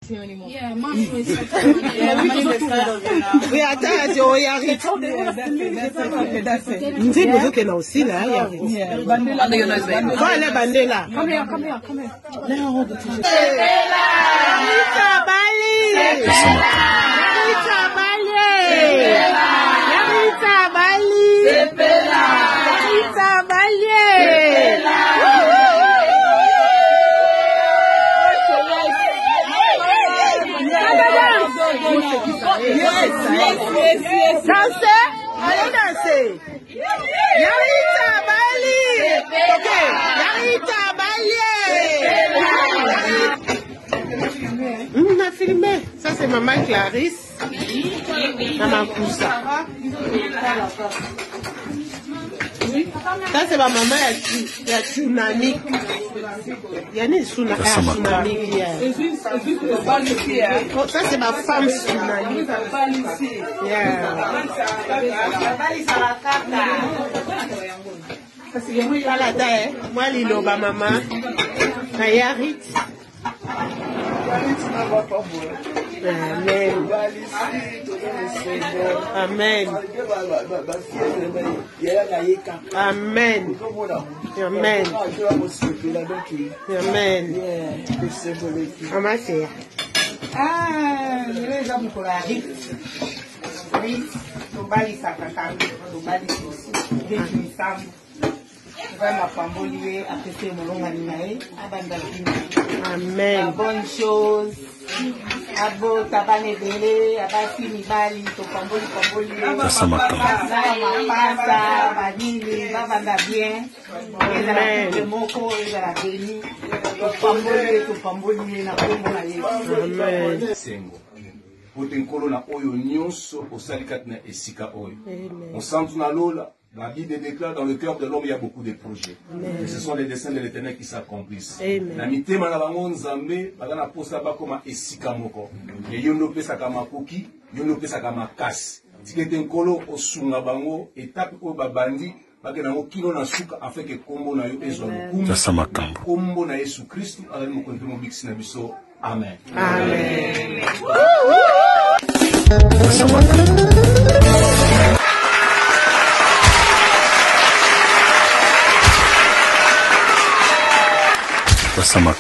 Yeah, mom is We are tired, oh, Yarit. Nzi bozoke na aussi là, Yarit. Voilà, Bandela. Come here. Yarita Bali. Yes. Danser, allez danser. Yarita Bali. Ok, Yarita Bali. On a filmé. Ça c'est maman Clarisse. Maman Poussa. Ça c'est ma maman ya tsunami. Yani tsunami. Ça c'est ma femme tsunami. Voilà, moi liloba maman. Na Yarit. Amen. Amen. Amen. Amen. Amen. Maman c'est. Je vais vous pour la rite. Amen. Bonne chose. Abo tabane bele, abasi mibali, to pamboli. Ça m'a pasa, badili, babanda bien. Amen. Le moko ezala béni. To pamboli na kombo na Yesu. Amen. Sengo. Potenkolo na oyo nyonso osalikat na esika oyo. On sent na lola. La Bible déclare dans le cœur de l'homme il y a beaucoup de projets. Et ce sont les desseins de l'Éternel qui s'accomplissent. Na mitema na bango nzambe bazana posa ba koma esika moko. Et yondo pesa kama koki, yondo pesa kama kasi. Tikete nkolo osunga bango étape o babandi bakena ngo kilo na suka afin que kombo na yo ezwa lokumu. Kombo na Yesu Kristo ala mo kontu mo biksi na biso. Amen. Amen. Ça m'a